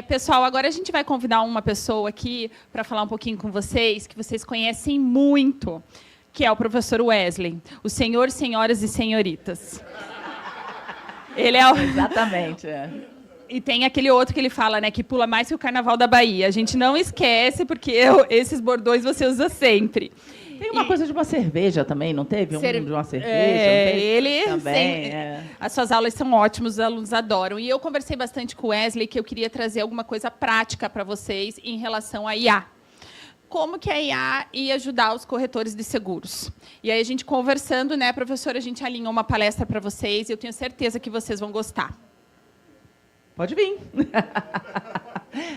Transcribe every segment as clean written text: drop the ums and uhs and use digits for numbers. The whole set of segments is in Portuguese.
Pessoal, agora a gente vai convidar uma pessoa aqui para falar um pouquinho com vocês, que vocês conhecem muito, que é o professor Wesley, o senhor, senhoras e senhoritas. Ele é o... Exatamente. E tem aquele outro que ele fala, né, que pula mais que o Carnaval da Bahia. A gente não esquece, porque esses bordões você usa sempre. Tem uma coisa de uma cerveja também, não teve? De uma cerveja? Ele também. As suas aulas são ótimas, os alunos adoram. E eu conversei bastante com o Wesley, que eu queria trazer alguma coisa prática para vocês em relação à IA. Como que a IA ia ajudar os corretores de seguros? E aí, a gente conversando, né, professora, a gente alinhou uma palestra para vocês e eu tenho certeza que vocês vão gostar. Pode vir.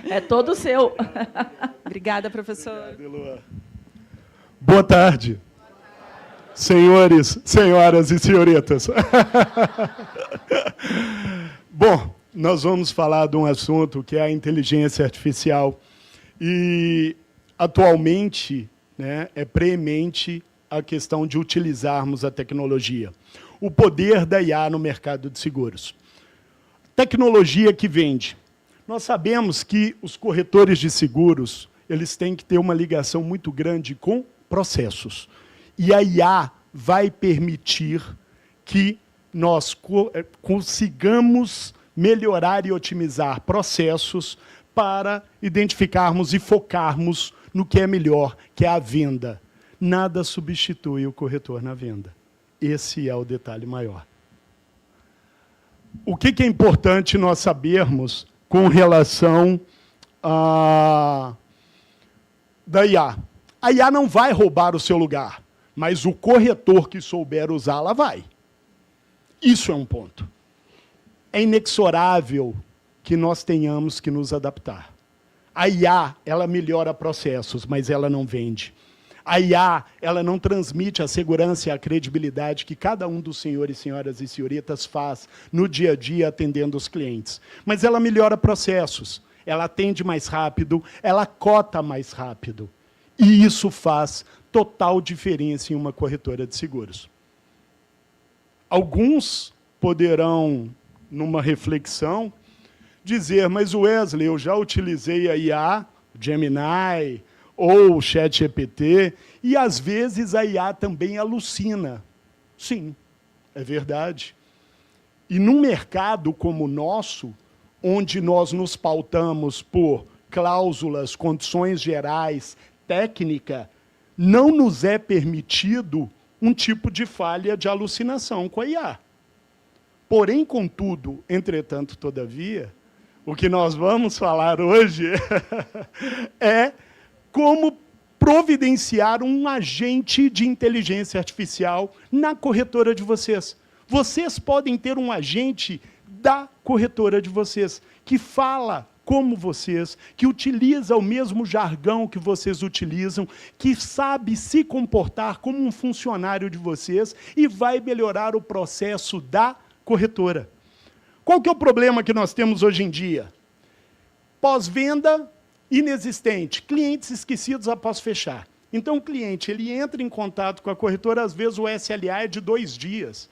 É todo seu. Obrigada, professor. Obrigado, Elua. Boa tarde, senhores, senhoras e senhoritas. Bom, nós vamos falar de um assunto que é a inteligência artificial. E, atualmente, né, é preemente a questão de utilizarmos a tecnologia. O poder da IA no mercado de seguros. Tecnologia que vende. Nós sabemos que os corretores de seguros eles têm que ter uma ligação muito grande com processos. E a IA vai permitir que nós consigamos melhorar e otimizar processos para identificarmos e focarmos no que é melhor, que é a venda. Nada substitui o corretor na venda. Esse é o detalhe maior. O que é importante nós sabermos com relação da IA? A IA não vai roubar o seu lugar, mas o corretor que souber usá-la vai. Isso é um ponto. É inexorável que nós tenhamos que nos adaptar. A IA, ela melhora processos, mas ela não vende. A IA, ela não transmite a segurança e a credibilidade que cada um dos senhores, senhoras e senhoritas faz no dia a dia atendendo os clientes. Mas ela melhora processos, ela atende mais rápido, ela cota mais rápido. E isso faz total diferença em uma corretora de seguros. Alguns poderão, numa reflexão, dizer, mas Wesley, eu já utilizei a IA, Gemini, ou o ChatGPT, e às vezes a IA também alucina. Sim, é verdade. E num mercado como o nosso, onde nós nos pautamos por cláusulas, condições gerais, técnica, não nos é permitido um tipo de falha de alucinação com a IA. Porém, contudo, entretanto, todavia, o que nós vamos falar hoje é como providenciar um agente de inteligência artificial na corretora de vocês. Vocês podem ter um agente da corretora de vocês, que fala como vocês, que utiliza o mesmo jargão que vocês utilizam, que sabe se comportar como um funcionário de vocês e vai melhorar o processo da corretora. Qual que é o problema que nós temos hoje em dia? Pós-venda inexistente, clientes esquecidos após fechar. Então, o cliente ele entra em contato com a corretora, às vezes o SLA é de 2 dias,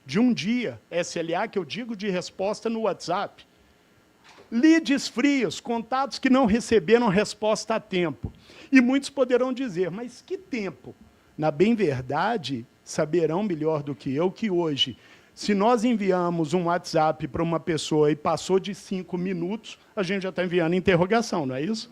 de 1 dia. SLA, que eu digo de resposta no WhatsApp. Leads frios, contatos que não receberam resposta a tempo. E muitos poderão dizer, mas que tempo? Na bem verdade, saberão melhor do que eu que hoje, se nós enviamos um WhatsApp para uma pessoa e passou de 5 minutos, a gente já está enviando interrogação, não é isso?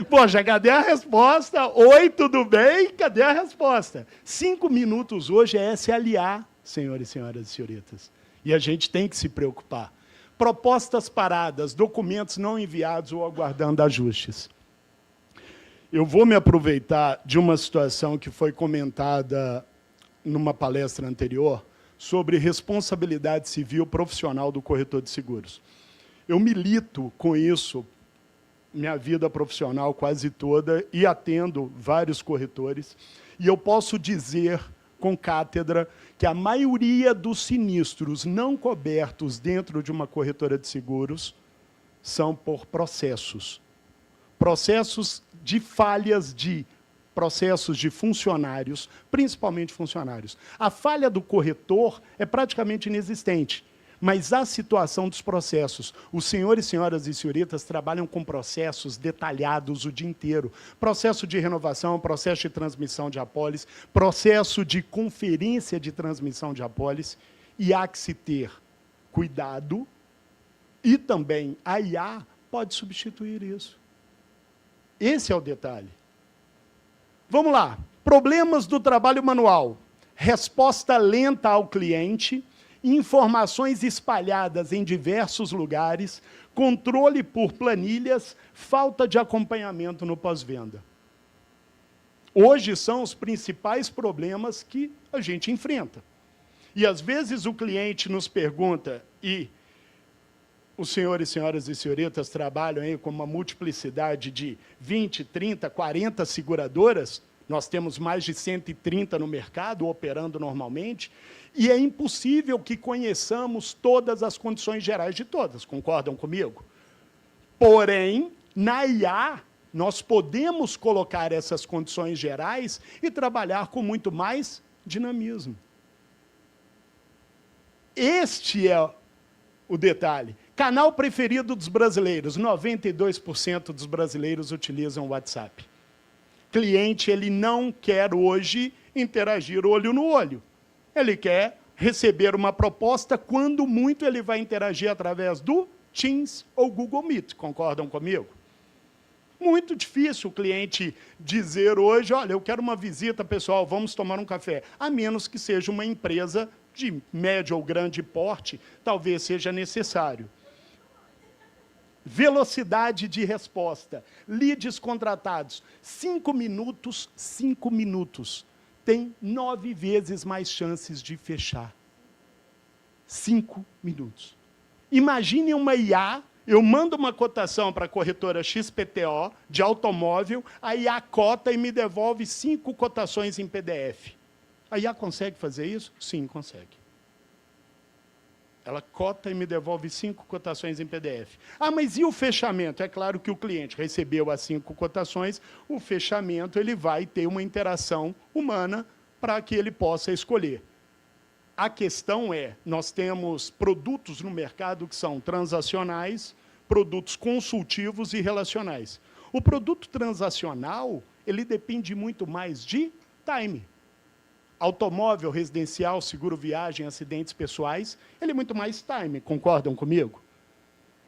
Poxa, cadê a resposta? Oi, tudo bem? Cadê a resposta? 5 minutos hoje é SLA, senhores e senhoras e senhoritas. E a gente tem que se preocupar. Propostas paradas, documentos não enviados ou aguardando ajustes. Eu vou me aproveitar de uma situação que foi comentada numa palestra anterior sobre responsabilidade civil profissional do corretor de seguros. Eu milito com isso minha vida profissional quase toda e atendo vários corretores, e eu posso dizer com cátedra que a maioria dos sinistros não cobertos dentro de uma corretora de seguros são por processos. Processos de falhas de processos de funcionários, principalmente funcionários. A falha do corretor é praticamente inexistente, Mas a situação dos processos. Os senhores, senhoras e senhoritas trabalham com processos detalhados o dia inteiro. Processo de renovação, processo de transmissão de apólice, processo de conferência de transmissão de apólice, e há que se ter cuidado, e também a IA pode substituir isso. Esse é o detalhe. Vamos lá. Problemas do trabalho manual. Resposta lenta ao cliente, informações espalhadas em diversos lugares, controle por planilhas, falta de acompanhamento no pós-venda. Hoje são os principais problemas que a gente enfrenta. E, às vezes, o cliente nos pergunta, e os senhores, senhoras e senhoritas trabalham aí com uma multiplicidade de 20, 30, 40 seguradoras, nós temos mais de 130 no mercado, operando normalmente, e é impossível que conheçamos todas as condições gerais de todas, concordam comigo? Porém, na IA, nós podemos colocar essas condições gerais e trabalhar com muito mais dinamismo. Este é o detalhe. Canal preferido dos brasileiros, 92% dos brasileiros utilizam o WhatsApp. Cliente, ele não quer hoje interagir olho no olho. Ele quer receber uma proposta, quando muito ele vai interagir através do Teams ou Google Meet, concordam comigo? Muito difícil o cliente dizer hoje, olha, eu quero uma visita, pessoal, vamos tomar um café. A menos que seja uma empresa de médio ou grande porte, talvez seja necessário. Velocidade de resposta. Leads contratados. 5 minutos, 5 minutos. Tem 9 vezes mais chances de fechar. 5 minutos. Imagine uma IA, eu mando uma cotação para a corretora XPTO de automóvel, a IA cota e me devolve 5 cotações em PDF. A IA consegue fazer isso? Sim, consegue. Ela cota e me devolve 5 cotações em PDF. Ah, mas e o fechamento? É claro que o cliente recebeu as 5 cotações, o fechamento ele vai ter uma interação humana para que ele possa escolher. A questão é, nós temos produtos no mercado que são transacionais, produtos consultivos e relacionais. O produto transacional, ele depende muito mais de time. Automóvel, residencial, seguro viagem, acidentes pessoais, ele é muito mais time, concordam comigo?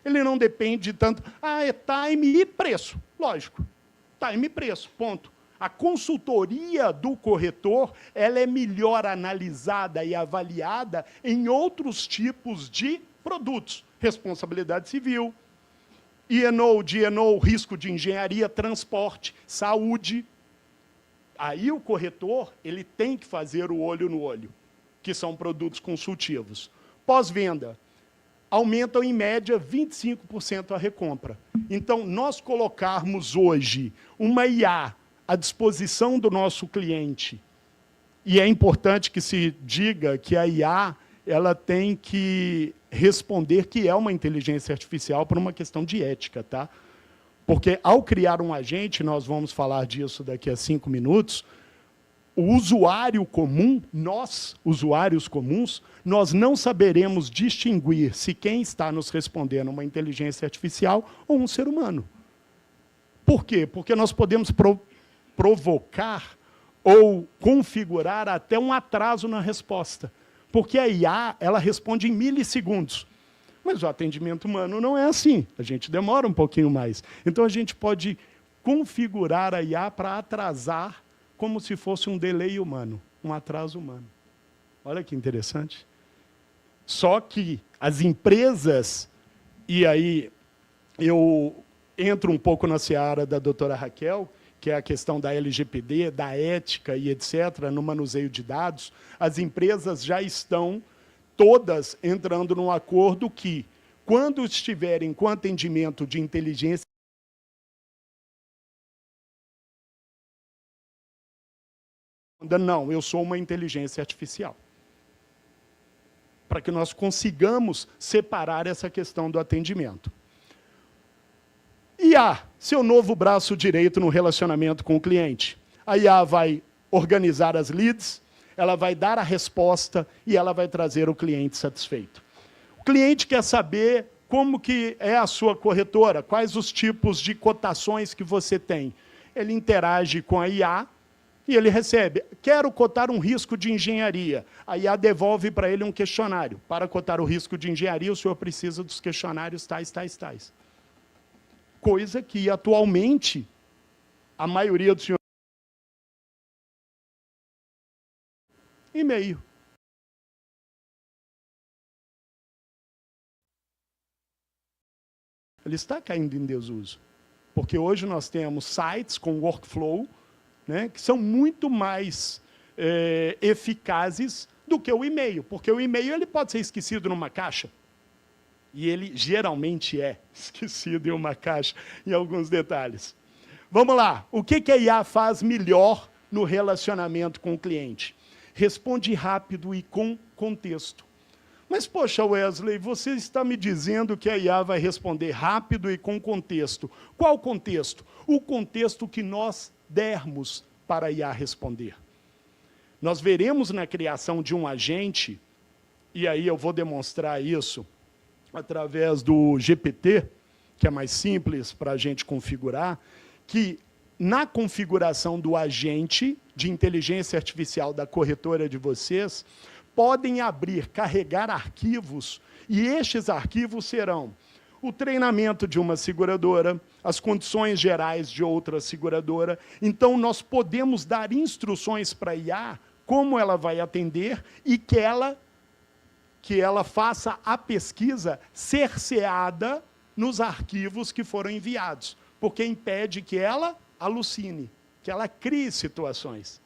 Ele não depende tanto, é time e preço, lógico, time e preço, ponto. A consultoria do corretor, ela é melhor analisada e avaliada em outros tipos de produtos, responsabilidade civil, E&O, D&O, risco de engenharia, transporte, saúde. Aí o corretor ele tem que fazer o olho no olho, que são produtos consultivos. Pós-venda, aumentam em média 25% a recompra. Então, nós colocarmos hoje uma IA à disposição do nosso cliente, e é importante que se diga que a IA ela tem que responder que é uma inteligência artificial por uma questão de ética, tá? Porque, ao criar um agente, nós vamos falar disso daqui a 5 minutos, o usuário comum, nós, usuários comuns, nós não saberemos distinguir se quem está nos respondendo é uma inteligência artificial ou um ser humano. Por quê? Porque nós podemos provocar ou configurar até um atraso na resposta. Porque a IA, ela responde em milissegundos. Mas o atendimento humano não é assim. A gente demora um pouquinho mais. Então, a gente pode configurar a IA para atrasar como se fosse um delay humano, um atraso humano. Olha que interessante. Só que as empresas, e aí eu entro um pouco na seara da doutora Raquel, que é a questão da LGPD, da ética e etc., no manuseio de dados, as empresas já estão todas entrando num acordo que, quando estiverem com atendimento de inteligência, não, eu sou uma inteligência artificial. Para que nós consigamos separar essa questão do atendimento. IA, seu novo braço direito no relacionamento com o cliente. A IA vai organizar as leads, ela vai dar a resposta e ela vai trazer o cliente satisfeito. O cliente quer saber como que é a sua corretora, quais os tipos de cotações que você tem. Ele interage com a IA e ele recebe. Quero cotar um risco de engenharia. A IA devolve para ele um questionário. Para cotar o risco de engenharia, o senhor precisa dos questionários tais, tais, tais. Coisa que, atualmente, a maioria dos senhores... E-mail. Ele está caindo em desuso. Porque hoje nós temos sites com workflow, né, que são muito mais eficazes do que o e-mail. Porque o e-mail ele pode ser esquecido numa caixa. E ele geralmente é esquecido em uma caixa, em alguns detalhes. Vamos lá. O que a IA faz melhor no relacionamento com o cliente? Responde rápido e com contexto. Mas, poxa, Wesley, você está me dizendo que a IA vai responder rápido e com contexto. Qual contexto? O contexto que nós dermos para a IA responder. Nós veremos na criação de um agente, e aí eu vou demonstrar isso através do GPT, que é mais simples para a gente configurar, que na configuração do agente de inteligência artificial da corretora de vocês, podem abrir, carregar arquivos, e estes arquivos serão o treinamento de uma seguradora, as condições gerais de outra seguradora. Então, nós podemos dar instruções para a IA, como ela vai atender, e que ela faça a pesquisa cerceada nos arquivos que foram enviados, porque impede que ela alucine, que ela crie situações.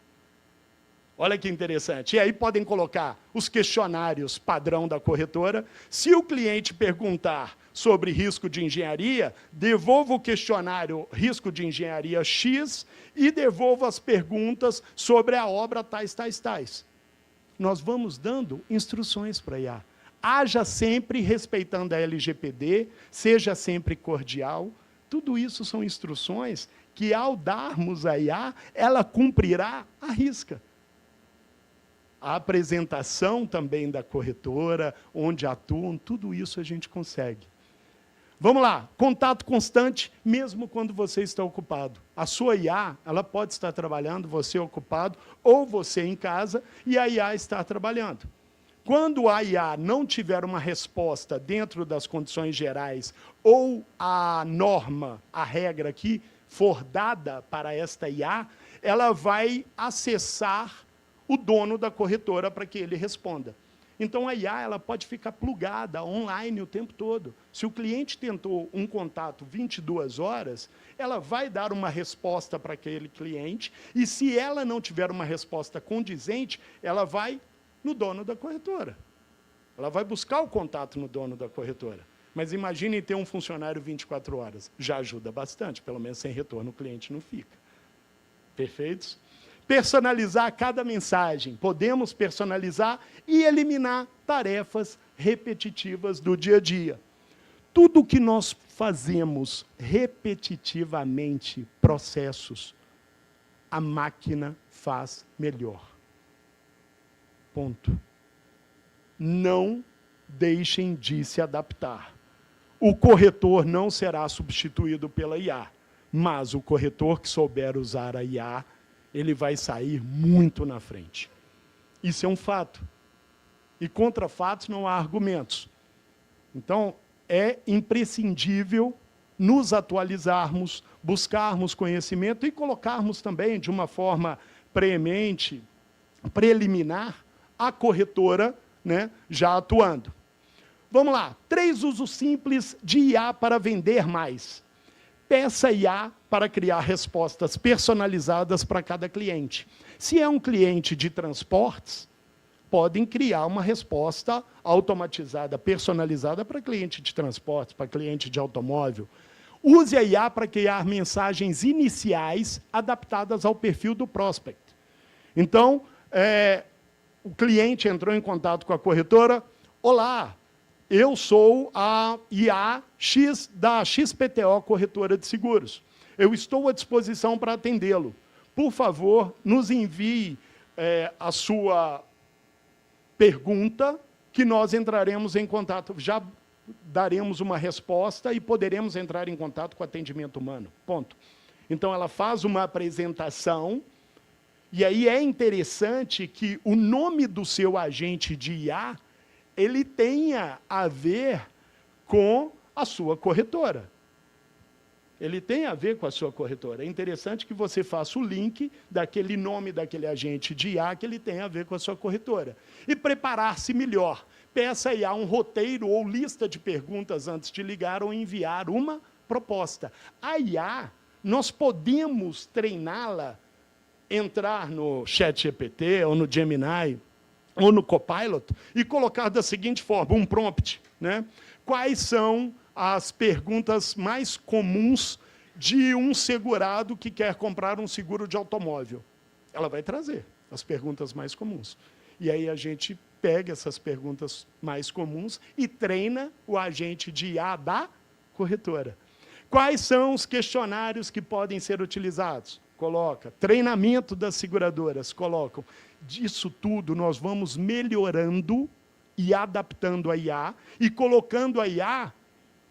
Olha que interessante. E aí podem colocar os questionários padrão da corretora. Se o cliente perguntar sobre risco de engenharia, devolva o questionário risco de engenharia X e devolva as perguntas sobre a obra tais, tais, tais. Nós vamos dando instruções para a IA. Haja sempre respeitando a LGPD, seja sempre cordial. Tudo isso são instruções que, ao darmos a IA, ela cumprirá à risca. A apresentação também da corretora, onde atuam, tudo isso a gente consegue. Vamos lá, contato constante, mesmo quando você está ocupado. A sua IA, ela pode estar trabalhando, você ocupado, ou você em casa, e a IA está trabalhando. Quando a IA não tiver uma resposta dentro das condições gerais, ou a norma, a regra que for dada para esta IA, ela vai acessar o dono da corretora para que ele responda. Então, a IA ela pode ficar plugada online o tempo todo. Se o cliente tentou um contato 22 horas, ela vai dar uma resposta para aquele cliente, e se ela não tiver uma resposta condizente, ela vai no dono da corretora. Ela vai buscar o contato no dono da corretora. Mas imagine ter um funcionário 24 horas. Já ajuda bastante, pelo menos sem retorno o cliente não fica. Perfeitos? Personalizar cada mensagem. Podemos personalizar e eliminar tarefas repetitivas do dia a dia. Tudo que nós fazemos repetitivamente, processos, a máquina faz melhor. Ponto. Não deixem de se adaptar. O corretor não será substituído pela IA, mas o corretor que souber usar a IA, ele vai sair muito na frente. Isso é um fato. E contra fatos não há argumentos. Então, é imprescindível nos atualizarmos, buscarmos conhecimento e colocarmos também, de uma forma preemente, preliminar, a corretora, né, já atuando. Vamos lá. 3 usos simples de IA para vender mais. Peça IA para criar respostas personalizadas para cada cliente. Se é um cliente de transportes, podem criar uma resposta automatizada, personalizada para cliente de transportes, para cliente de automóvel. Use a IA para criar mensagens iniciais adaptadas ao perfil do prospect. Então, o cliente entrou em contato com a corretora. Olá, eu sou a IA X da XPTO Corretora de Seguros. Eu estou à disposição para atendê-lo. Por favor, nos envie a sua pergunta, que nós entraremos em contato, já daremos uma resposta e poderemos entrar em contato com o atendimento humano. Ponto. Então, ela faz uma apresentação, e aí é interessante que o nome do seu agente de IA, ele tenha a ver com a sua corretora. Ele tem a ver com a sua corretora. É interessante que você faça o link daquele nome daquele agente de IA que ele tem a ver com a sua corretora. E preparar-se melhor. Peça a IA um roteiro ou lista de perguntas antes de ligar ou enviar uma proposta. A IA, nós podemos treiná-la, entrar no ChatGPT ou no Gemini ou no Copilot e colocar da seguinte forma, um prompt, né? Quais são as perguntas mais comuns de um segurado que quer comprar um seguro de automóvel? Ela vai trazer as perguntas mais comuns. E aí a gente pega essas perguntas mais comuns e treina o agente de IA da corretora. Quais são os questionários que podem ser utilizados? Coloca. Treinamento das seguradoras, colocam. Disso tudo, nós vamos melhorando e adaptando a IA e colocando a IA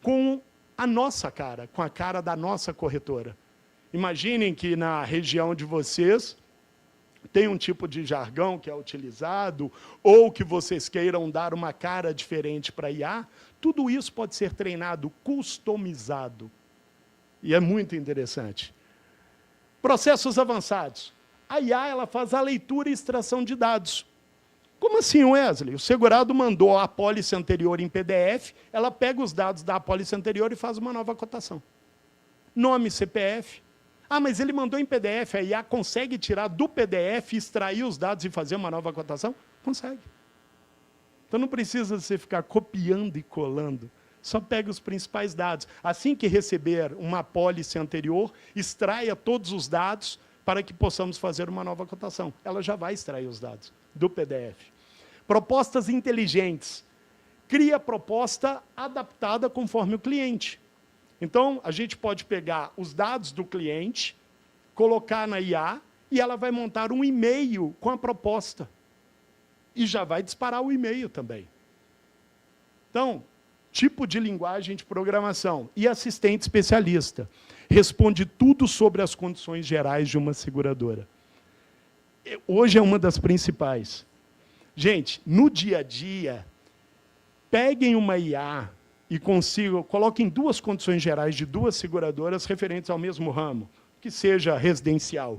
com a nossa cara, com a cara da nossa corretora. Imaginem que na região de vocês tem um tipo de jargão que é utilizado, ou que vocês queiram dar uma cara diferente para a IA, tudo isso pode ser treinado, customizado. E é muito interessante. Processos avançados. A IA ela faz a leitura e extração de dados. Como assim, Wesley? O segurado mandou a apólice anterior em PDF, ela pega os dados da apólice anterior e faz uma nova cotação. Nome, CPF. Ah, mas ele mandou em PDF, a IA consegue tirar do PDF, extrair os dados e fazer uma nova cotação? Consegue. Então não precisa você ficar copiando e colando. Só pega os principais dados. Assim que receber uma apólice anterior, extraia todos os dados para que possamos fazer uma nova cotação. Ela já vai extrair os dados do PDF. Propostas inteligentes. Cria proposta adaptada conforme o cliente. Então, a gente pode pegar os dados do cliente, colocar na IA, e ela vai montar um e-mail com a proposta. E já vai disparar o e-mail também. Então, tipo de linguagem de programação. E assistente especialista. Responde tudo sobre as condições gerais de uma seguradora. Hoje é uma das principais. Gente, no dia a dia, peguem uma IA e coloquem duas condições gerais de duas seguradoras referentes ao mesmo ramo, que seja residencial,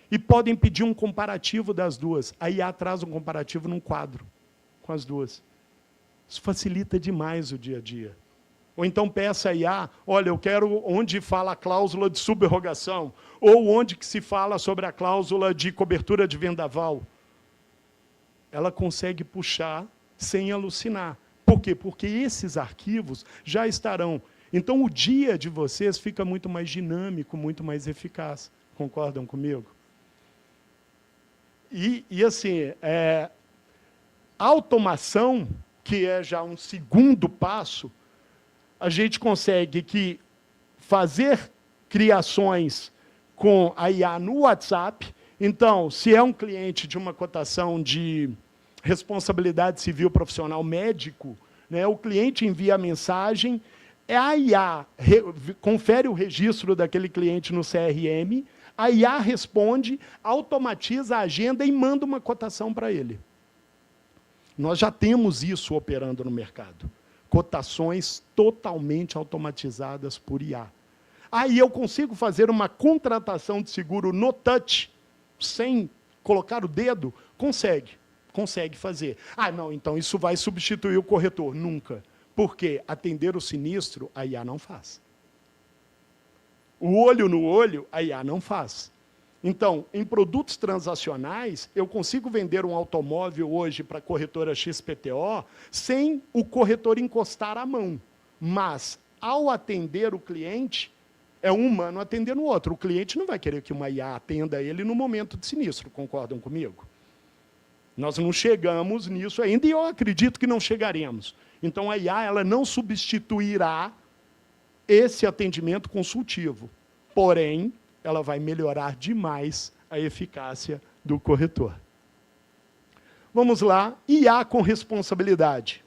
e podem pedir um comparativo das duas. A IA traz um comparativo num quadro com as duas. Isso facilita demais o dia a dia. Ou então peça a IA, olha, eu quero onde fala a cláusula de subrogação, ou onde que se fala sobre a cláusula de cobertura de vendaval. Ela consegue puxar sem alucinar. Por quê? Porque esses arquivos já estarão. Então, o dia de vocês fica muito mais dinâmico, muito mais eficaz. Concordam comigo? E assim, a automação, que é já um segundo passo, a gente consegue fazer criações com a IA no WhatsApp. Então, se é um cliente de uma cotação de responsabilidade civil profissional médico, né, o cliente envia a mensagem, a IA confere o registro daquele cliente no CRM, a IA responde, automatiza a agenda e manda uma cotação para ele. Nós já temos isso operando no mercado. Cotações totalmente automatizadas por IA. Aí eu consigo fazer uma contratação de seguro no touch, sem colocar o dedo? Consegue fazer. Ah, não, então isso vai substituir o corretor. Nunca. Porque atender o sinistro, a IA não faz. O olho no olho, a IA não faz. Então, em produtos transacionais, eu consigo vender um automóvel hoje para a corretora XPTO sem o corretor encostar a mão. Mas, ao atender o cliente, é um humano atendendo o outro. O cliente não vai querer que uma IA atenda ele no momento de sinistro. Concordam comigo? Nós não chegamos nisso ainda e eu acredito que não chegaremos. Então, a IA ela não substituirá esse atendimento consultivo. Porém, ela vai melhorar demais a eficácia do corretor. Vamos lá, IA com responsabilidade.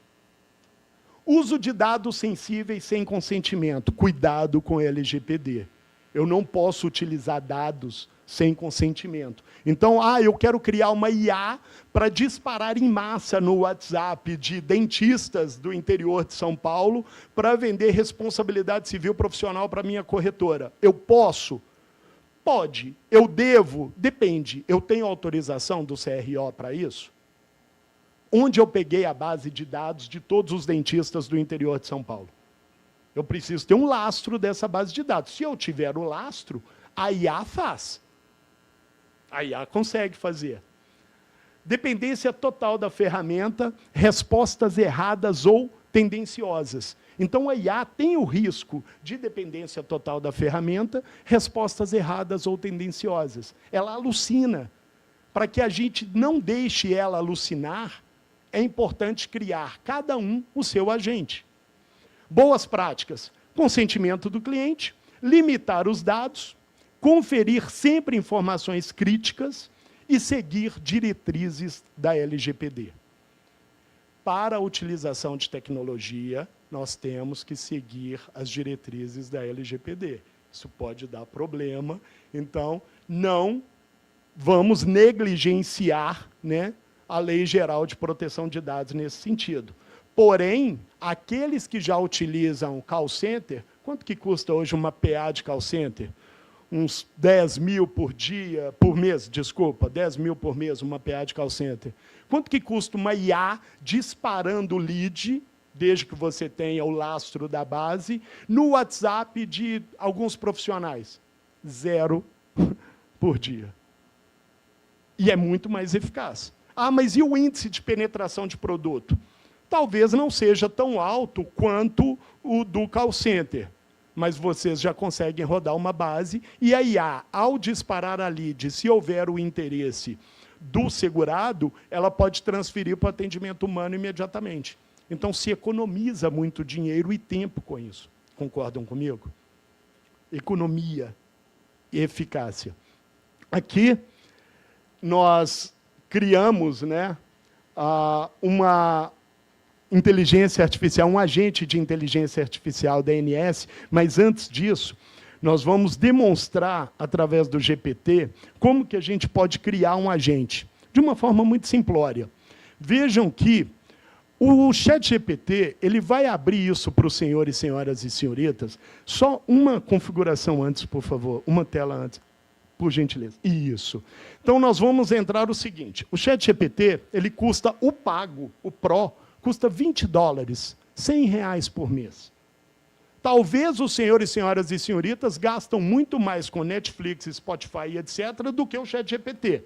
Uso de dados sensíveis sem consentimento. Cuidado com LGPD. Eu não posso utilizar dados sem consentimento. Então, eu quero criar uma IA para disparar em massa no WhatsApp de dentistas do interior de São Paulo para vender responsabilidade civil profissional para a minha corretora. Eu posso? Pode. Eu devo? Depende. Eu tenho autorização do CRO para isso? Onde eu peguei a base de dados de todos os dentistas do interior de São Paulo? Eu preciso ter um lastro dessa base de dados. Se eu tiver o lastro, a IA faz. A IA consegue fazer. Dependência total da ferramenta, respostas erradas ou tendenciosas. Então, a IA tem o risco de dependência total da ferramenta, respostas erradas ou tendenciosas. Ela alucina. Para que a gente não deixe ela alucinar, é importante criar, cada um, o seu agente. Boas práticas. Consentimento do cliente, limitar os dados, conferir sempre informações críticas e seguir diretrizes da LGPD. Para a utilização de tecnologia, nós temos que seguir as diretrizes da LGPD. Isso pode dar problema, então não vamos negligenciar, né, a Lei Geral de Proteção de Dados nesse sentido. Porém, aqueles que já utilizam call center, quanto que custa hoje uma PA de call center? Uns 10 mil por dia, por mês, desculpa, 10 mil por mês, uma PA de call center. Quanto que custa uma IA disparando lead, desde que você tenha o lastro da base, no WhatsApp de alguns profissionais? 0 por dia. E é muito mais eficaz. Mas e o índice de penetração de produto? Talvez não seja tão alto quanto o do call center, mas vocês já conseguem rodar uma base, e a IA, ao disparar a lead, se houver o interesse do segurado, ela pode transferir para o atendimento humano imediatamente. Então, se economiza muito dinheiro e tempo com isso. Concordam comigo? Economia e eficácia. Aqui, nós criamos, né, uma inteligência artificial, um agente de inteligência artificial da ANS, mas antes disso, nós vamos demonstrar, através do GPT, como que a gente pode criar um agente, de uma forma muito simplória. Vejam que o ChatGPT, ele vai abrir isso para os senhores, senhoras e senhoritas, só uma configuração antes, por favor, uma tela antes, por gentileza. Isso. Então, nós vamos entrar o seguinte, o ChatGPT, ele custa o pago, o Pro, custa $20, R$100 por mês. Talvez os senhores, senhoras e senhoritas gastam muito mais com Netflix, Spotify, etc., do que o ChatGPT.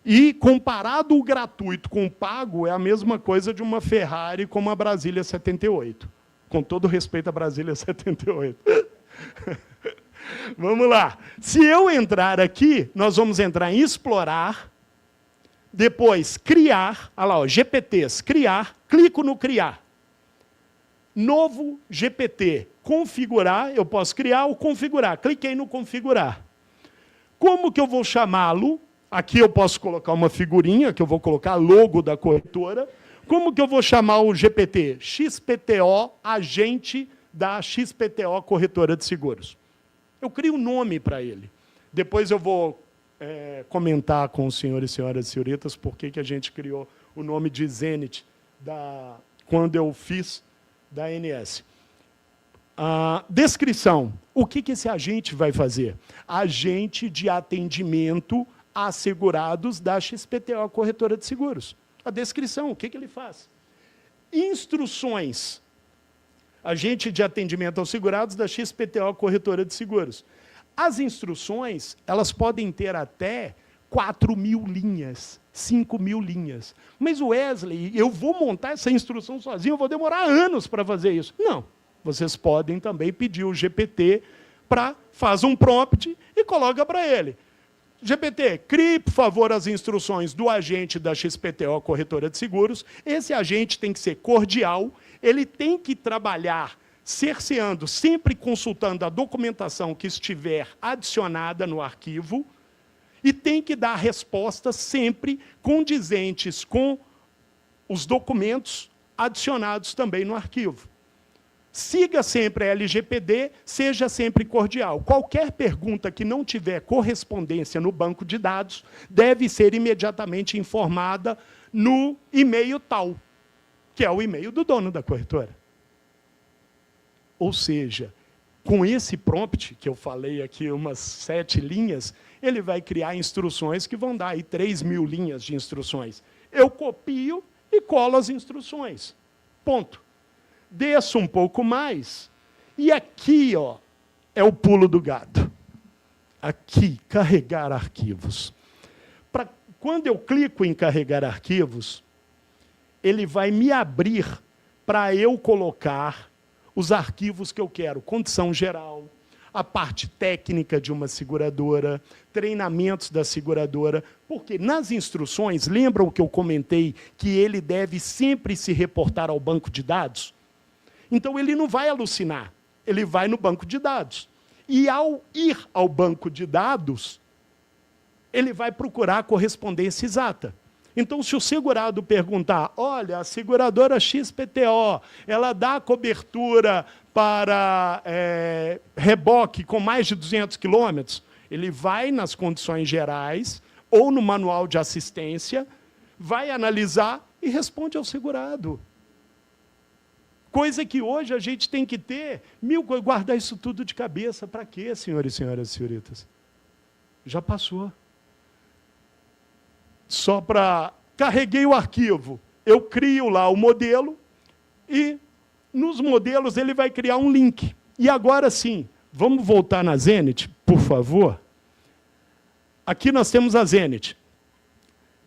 E, comparado o gratuito com o pago, é a mesma coisa de uma Ferrari com uma Brasília 78. Com todo respeito à Brasília 78. Vamos lá. Se eu entrar aqui, nós vamos entrar em explorar, depois criar, olha lá, ó, GPTs, criar, clico no criar. Novo GPT, configurar, eu posso criar ou configurar. Cliquei no configurar. Como que eu vou chamá-lo? Aqui eu posso colocar uma figurinha, que eu vou colocar logo da corretora. Como que eu vou chamar o GPT? XPTO, agente da XPTO Corretora de Seguros. Eu crio um nome para ele. Depois eu vou comentar com os senhores e senhoras e senhoritas por que a gente criou o nome de Zenith quando eu fiz da ANS. Descrição. O que esse agente vai fazer? Agente de atendimento a segurados da XPTO Corretora de Seguros. A descrição, o que ele faz? Instruções. Agente de atendimento aos segurados da XPTO Corretora de Seguros. As instruções, elas podem ter até 4.000 linhas, 5.000 linhas. Mas, Wesley, eu vou montar essa instrução sozinho, eu vou demorar anos para fazer isso. Não. Vocês podem também pedir o GPT para fazer um prompt e coloca para ele. GPT, crie, por favor, as instruções do agente da XPTO Corretora de Seguros. Esse agente tem que ser cordial, ele tem que trabalhar cerceando, sempre consultando a documentação que estiver adicionada no arquivo, E tem que dar respostas sempre condizentes com os documentos adicionados também no arquivo. Siga sempre a LGPD, seja sempre cordial. Qualquer pergunta que não tiver correspondência no banco de dados deve ser imediatamente informada no e-mail tal, que é o e-mail do dono da corretora. Ou seja, com esse prompt, que eu falei aqui umas 7 linhas, ele vai criar instruções que vão dar aí 3.000 linhas de instruções. Eu copio e colo as instruções. Ponto. Desço um pouco mais, e aqui ó, é o pulo do gato. Aqui, carregar arquivos. Quando eu clico em carregar arquivos, ele vai me abrir para eu colocar os arquivos que eu quero. Condição geral, a parte técnica de uma seguradora, treinamentos da seguradora, porque nas instruções, lembram que eu comentei que ele deve sempre se reportar ao banco de dados? Então, ele não vai alucinar, ele vai no banco de dados. E, ao ir ao banco de dados, ele vai procurar a correspondência exata. Então, se o segurado perguntar, olha, a seguradora XPTO, ela dá cobertura para reboque com mais de 200 quilômetros, ele vai nas condições gerais ou no manual de assistência, vai analisar e responde ao segurado. Coisa que hoje a gente tem que ter, guardar isso tudo de cabeça. Para quê, senhores e senhoras e senhoritas? Já passou. Só para... Carreguei o arquivo, eu crio lá o modelo e, nos modelos, ele vai criar um link. E agora sim, vamos voltar na Zenit, por favor? Aqui nós temos a Zenit,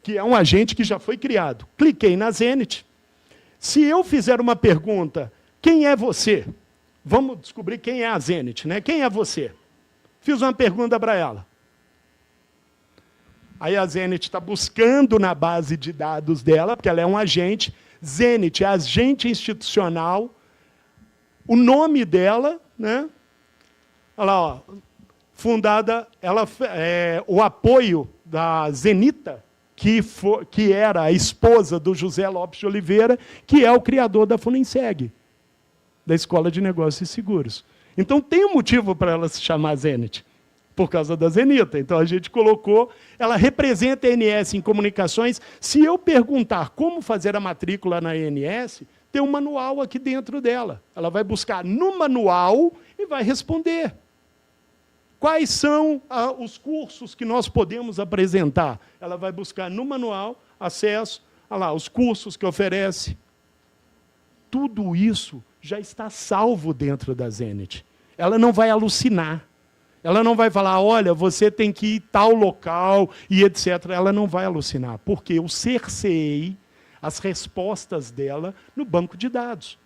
que é um agente que já foi criado. Cliquei na Zenit. Se eu fizer uma pergunta, quem é você? Vamos descobrir quem é a Zenit, né? Quem é você? Fiz uma pergunta para ela. Aí a Zenit está buscando na base de dados dela, porque ela é um agente. Zenit é agente institucional. O nome dela, né? Olha lá, ó, fundada, o apoio da Zenita, que era a esposa do José Lopes de Oliveira, que é o criador da Funenseg, da Escola de Negócios e Seguros. Então, tem um motivo para ela se chamar Zenit, por causa da Zenita. Então, a gente colocou, ela representa a ANS em comunicações. Se eu perguntar como fazer a matrícula na ANS, tem um manual aqui dentro dela. Ela vai buscar no manual e vai responder. Quais são os cursos que nós podemos apresentar? Ela vai buscar no manual, acesso, olha lá, os cursos que oferece. Tudo isso já está salvo dentro da Zenit. Ela não vai alucinar. Ela não vai falar, olha, você tem que ir tal local e etc. Ela não vai alucinar, porque eu cerceei as respostas dela no banco de dados.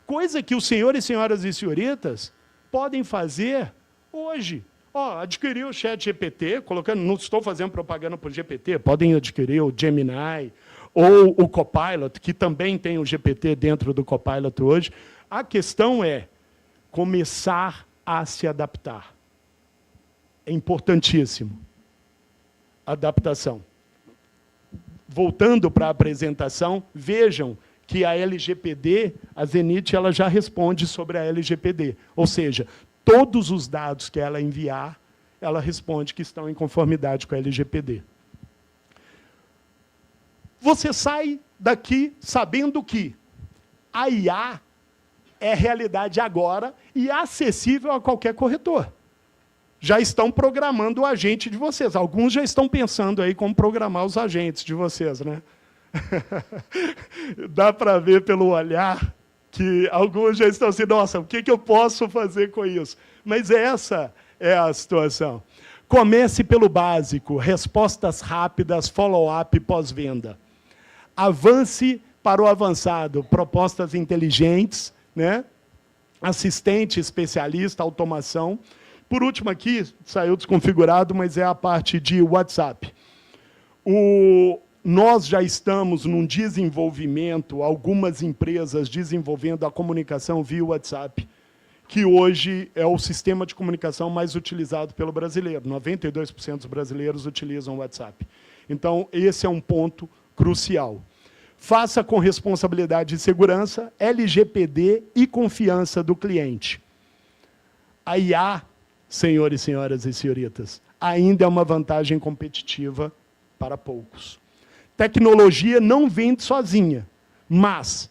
Coisa que os senhores, senhoras e senhoritas podem fazer hoje. Adquirir o ChatGPT, colocando, não estou fazendo propaganda para o GPT, podem adquirir o Gemini ou o Copilot, que também tem o GPT dentro do Copilot hoje. A questão é começar a se adaptar. É importantíssimo. Adaptação. Voltando para a apresentação, vejam que a LGPD, a Zenit, ela já responde sobre a LGPD. Ou seja, todos os dados que ela enviar, ela responde que estão em conformidade com a LGPD. Você sai daqui sabendo que a IA é realidade agora e acessível a qualquer corretor. Já estão programando o agente de vocês. Alguns já estão pensando aí como programar os agentes de vocês, né? Dá para ver pelo olhar que alguns já estão assim, nossa, o que eu posso fazer com isso? Mas essa é a situação. Comece pelo básico, respostas rápidas, follow-up pós-venda. Avance para o avançado, propostas inteligentes, né? Assistente, especialista, automação. Por último aqui, saiu desconfigurado, mas é a parte de WhatsApp. Nós já estamos num desenvolvimento, algumas empresas desenvolvendo a comunicação via WhatsApp, que hoje é o sistema de comunicação mais utilizado pelo brasileiro. 92% dos brasileiros utilizam o WhatsApp. Então, esse é um ponto crucial. Faça com responsabilidade e segurança, LGPD e confiança do cliente. A IA, senhores, senhoras e senhoritas, ainda é uma vantagem competitiva para poucos. Tecnologia não vende sozinha, mas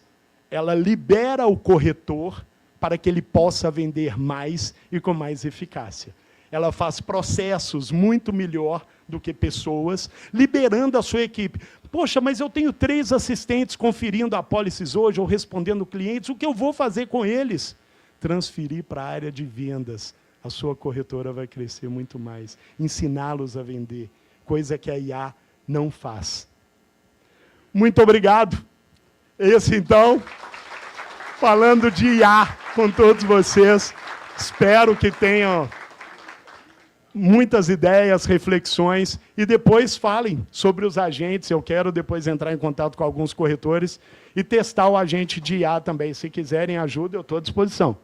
ela libera o corretor para que ele possa vender mais e com mais eficácia. Ela faz processos muito melhor do que pessoas, liberando a sua equipe. Poxa, mas eu tenho 3 assistentes conferindo apólices hoje ou respondendo clientes, o que eu vou fazer com eles? Transferir para a área de vendas. A sua corretora vai crescer muito mais. Ensiná-los a vender, coisa que a IA não faz. Muito obrigado. Esse, então, falando de IA com todos vocês. Espero que tenham muitas ideias, reflexões, e depois falem sobre os agentes. Eu quero depois entrar em contato com alguns corretores e testar o agente de IA também. Se quiserem ajuda, eu estou à disposição.